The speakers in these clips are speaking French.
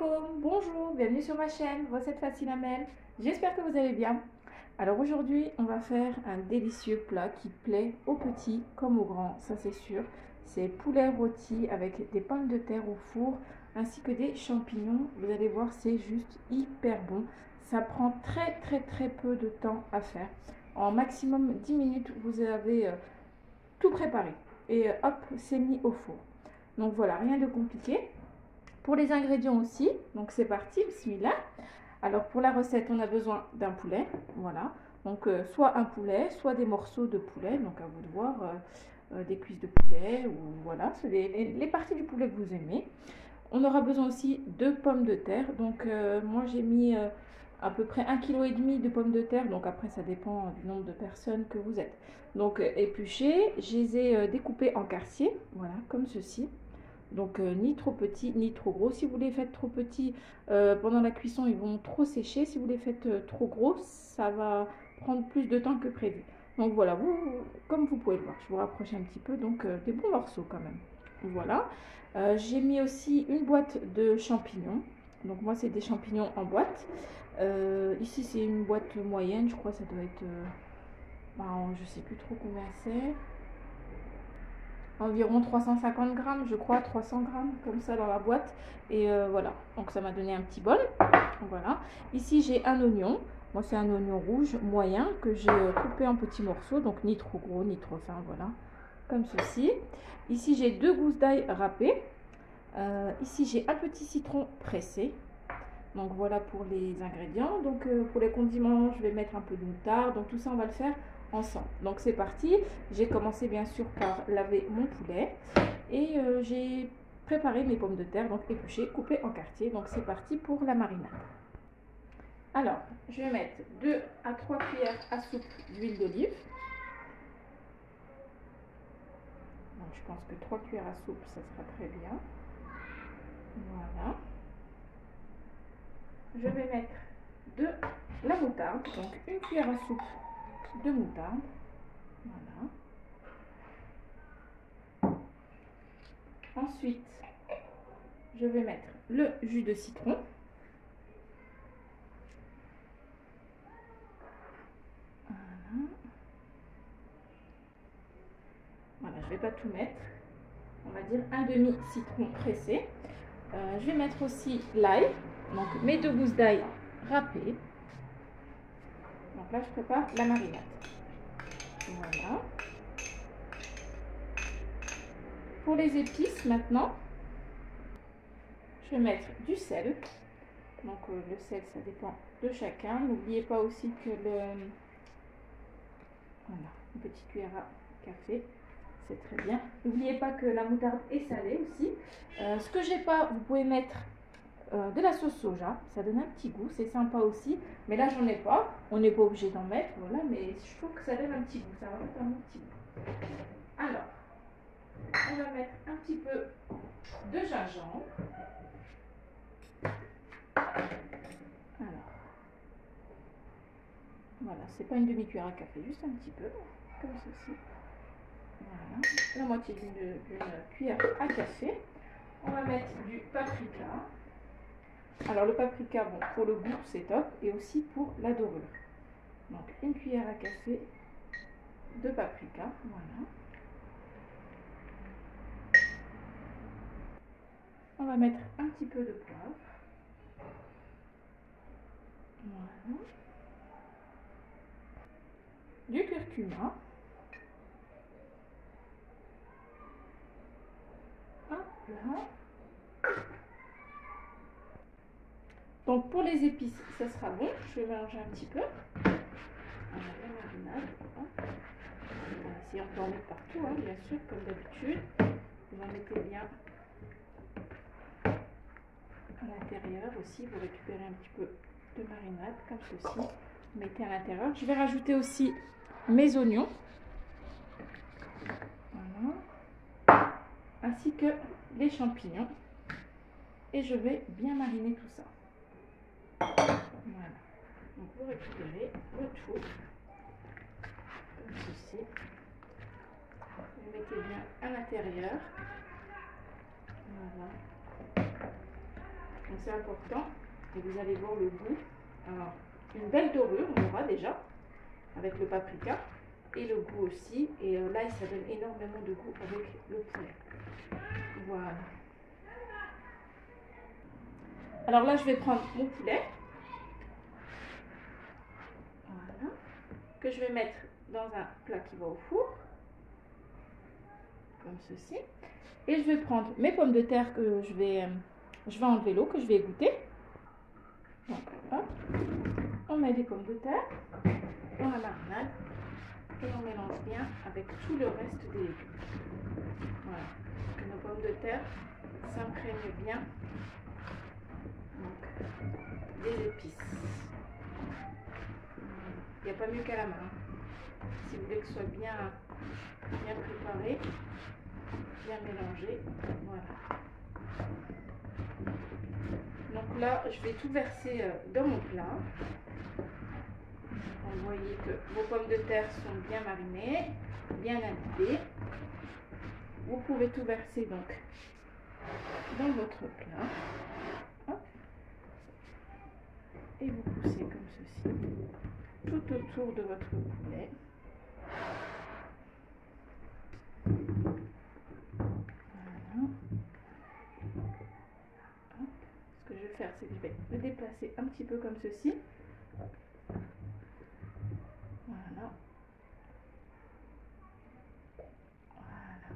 alaikum, bonjour, bienvenue sur ma chaîne Recettes Faciles Amel. J'espère que vous allez bien. Alors aujourd'hui, on va faire un délicieux plat qui plaît aux petits comme aux grands, ça c'est sûr. C'est poulet rôti avec des pommes de terre au four ainsi que des champignons. Vous allez voir, c'est juste hyper bon. Ça prend très peu de temps à faire. En maximum 10 minutes, vous avez tout préparé. Et hop, c'est mis au four. Donc voilà, rien de compliqué. Pour les ingrédients aussi, donc c'est parti, bismillah. Alors pour la recette, on a besoin d'un poulet, voilà. Donc soit un poulet, soit des morceaux de poulet, donc à vous de voir, des cuisses de poulet, ou voilà, c'est les parties du poulet que vous aimez. On aura besoin aussi de pommes de terre, donc moi j'ai mis à peu près 1,5 kg de pommes de terre, donc après ça dépend du nombre de personnes que vous êtes. Donc épluchées, je les ai découpées en quartiers, voilà, comme ceci. Donc ni trop petit ni trop gros. Si vous les faites trop petits pendant la cuisson, ils vont trop sécher. Si vous les faites trop gros, ça va prendre plus de temps que prévu. Donc voilà, comme vous pouvez le voir, je vous rapproche un petit peu. Donc des bons morceaux quand même. Voilà. J'ai mis aussi une boîte de champignons. Donc moi c'est des champignons en boîte. Ici c'est une boîte moyenne, je crois que ça doit être... je sais plus trop combien c'est. Environ 350 grammes, je crois, 300 grammes, comme ça dans la boîte. Et voilà, donc ça m'a donné un petit bol. Voilà. Ici, j'ai un oignon. Moi, c'est un oignon rouge moyen que j'ai coupé en petits morceaux, donc ni trop gros, ni trop fin, voilà, comme ceci. Ici, j'ai 2 gousses d'ail râpées. Ici, j'ai un petit citron pressé. Donc voilà pour les ingrédients. Donc pour les condiments, je vais mettre un peu de moutarde. Donc tout ça, on va le faire ensemble. Donc c'est parti. J'ai commencé bien sûr par laver mon poulet et j'ai préparé mes pommes de terre, donc épluchées, coupées en quartiers. Donc c'est parti pour la marinade. Alors, je vais mettre 2 à 3 cuillères à soupe d'huile d'olive. Donc je pense que 3 cuillères à soupe, ça sera très bien. Voilà. Je vais mettre de la moutarde, donc une cuillère à soupe de moutarde. Voilà. Ensuite, je vais mettre le jus de citron. Voilà. Voilà, je ne vais pas tout mettre. On va dire un demi citron pressé. Je vais mettre aussi l'ail, donc mes 2 gousses d'ail râpées. Donc là, je prépare la marinade. Voilà. Pour les épices, maintenant, je vais mettre du sel. Donc le sel, ça dépend de chacun. N'oubliez pas aussi que voilà, une petite cuillère à café, c'est très bien. N'oubliez pas que la moutarde est salée aussi. Ce que j'ai pas, vous pouvez mettre de la sauce soja, ça donne un petit goût, c'est sympa aussi. Mais là, j'en ai pas. On n'est pas obligé d'en mettre, voilà. Mais je trouve que ça donne un petit goût, ça rajoute un bon petit goût. Alors, on va mettre un petit peu de gingembre. Alors, voilà, c'est pas une demi-cuillère à café, juste un petit peu, comme ceci. Voilà, la moitié d'une cuillère à café. On va mettre du paprika. Alors le paprika, bon, pour le goût, c'est top, et aussi pour la dorure. Donc une cuillère à café de paprika, voilà. On va mettre un petit peu de poivre. Voilà. Du curcuma. Hop là. Donc pour les épices, ça sera bon. Je vais mélanger un petit peu. Voilà, la marinade. Si on peut en mettre partout, hein, bien sûr, comme d'habitude. Vous en mettez bien à l'intérieur aussi. Vous récupérez un petit peu de marinade, comme ceci. Vous mettez à l'intérieur. Je vais rajouter aussi mes oignons. Voilà. Ainsi que les champignons. Et je vais bien mariner tout ça. Voilà. Donc vous récupérez le tout. Comme ceci. Vous mettez bien à l'intérieur. Voilà. Donc c'est important. Et vous allez voir le goût. Alors, une belle dorure, on aura déjà, avec le paprika. Et le goût aussi. Et là, ça donne énormément de goût avec le poulet. Voilà. Alors là, je vais prendre mon poulet. Voilà. Que je vais mettre dans un plat qui va au four. Comme ceci. Et je vais prendre mes pommes de terre que je vais enlever l'eau, que je vais égoutter. Donc, hop. On met les pommes de terre dans la marinade. Et on mélange bien avec tout le reste des légumes. Voilà. Que nos pommes de terre s'imprègnent bien. Donc, des épices. Il n'y a pas mieux qu'à la main. Si vous voulez que ce soit bien préparé, bien mélangé. Voilà. Donc là, je vais tout verser dans mon plat. Vous voyez que vos pommes de terre sont bien marinées, bien imbibées. Vous pouvez tout verser donc dans votre plat. Hop. Et vous poussez comme ceci tout autour de votre poulet. Voilà. Hop. Ce que je vais faire, c'est que je vais le déplacer un petit peu comme ceci. Voilà. Voilà.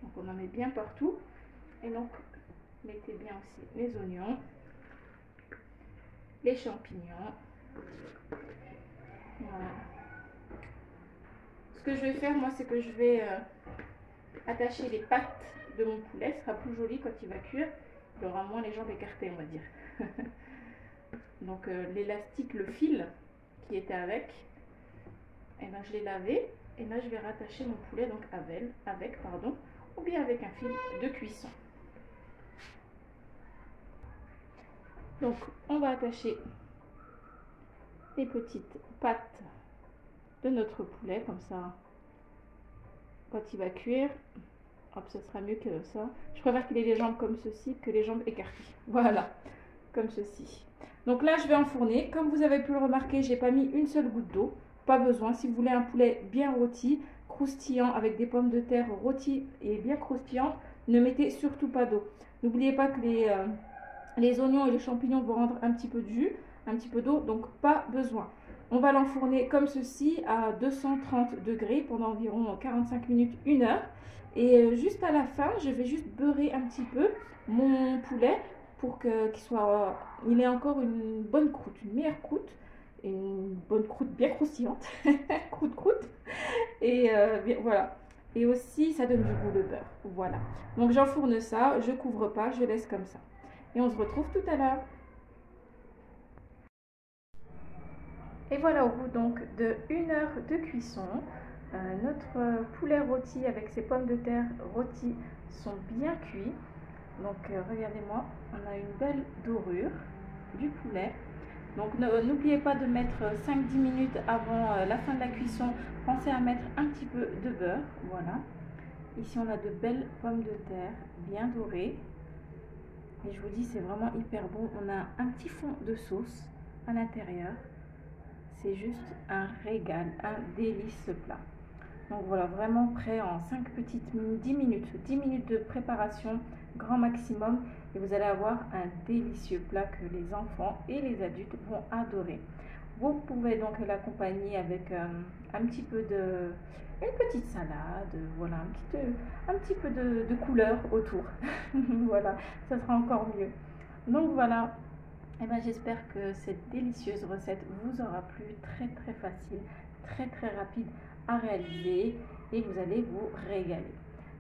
Donc on en met bien partout. Et donc, mettez bien aussi les oignons, les champignons. Voilà. Ce que je vais faire, moi, c'est que je vais attacher les pattes de mon poulet. Ce sera plus joli quand il va cuire. Il aura moins les jambes écartées, on va dire. Donc l'élastique, le fil qui était avec, et ben, je l'ai lavé. Et là, je vais rattacher mon poulet donc avec, ou bien avec un fil de cuisson. Donc, on va attacher les petites pattes de notre poulet, comme ça, quand il va cuire, hop, ce sera mieux que ça. Je préfère qu'il ait les jambes comme ceci que les jambes écartées. Voilà, comme ceci. Donc là, je vais enfourner. Comme vous avez pu le remarquer, j'ai pas mis une seule goutte d'eau. Pas besoin. Si vous voulez un poulet bien rôti, croustillant, avec des pommes de terre rôties et bien croustillantes, ne mettez surtout pas d'eau. N'oubliez pas que les oignons et les champignons vont rendre un petit peu de jus, un petit peu d'eau, donc pas besoin. On va l'enfourner comme ceci à 230 degrés pendant environ 45 minutes, 1 heure. Et juste à la fin, je vais juste beurrer un petit peu mon poulet pour qu'il ait encore une bonne croûte, une meilleure croûte, une bonne croûte bien croustillante, croûte. Et voilà. Et aussi, ça donne du goût le beurre. Voilà. Donc j'enfourne ça, je couvre pas, je laisse comme ça. Et on se retrouve tout à l'heure. Et voilà, au bout donc de 1 heure de cuisson, notre poulet rôti avec ses pommes de terre rôties sont bien cuits. Donc regardez-moi, on a une belle dorure du poulet. Donc n'oubliez pas de mettre 5-10 minutes avant la fin de la cuisson. Pensez à mettre un petit peu de beurre. Voilà. Ici on a de belles pommes de terre bien dorées. Et je vous dis, c'est vraiment hyper bon. On a un petit fond de sauce à l'intérieur. C'est juste un régal, un délice ce plat. Donc voilà, vraiment prêt en 5 petites minutes, 10 minutes de préparation, grand maximum. Et vous allez avoir un délicieux plat que les enfants et les adultes vont adorer. Vous pouvez donc l'accompagner avec une petite salade, voilà, un petit peu de couleur autour. Voilà, ça sera encore mieux. Donc voilà, et ben, j'espère que cette délicieuse recette vous aura plu, très facile, très rapide à réaliser et vous allez vous régaler.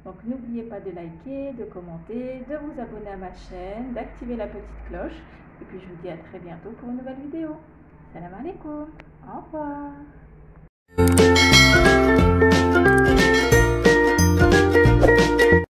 Donc n'oubliez pas de liker, de commenter, de vous abonner à ma chaîne, d'activer la petite cloche et puis je vous dis à très bientôt pour une nouvelle vidéo. Salam alaikum, au revoir.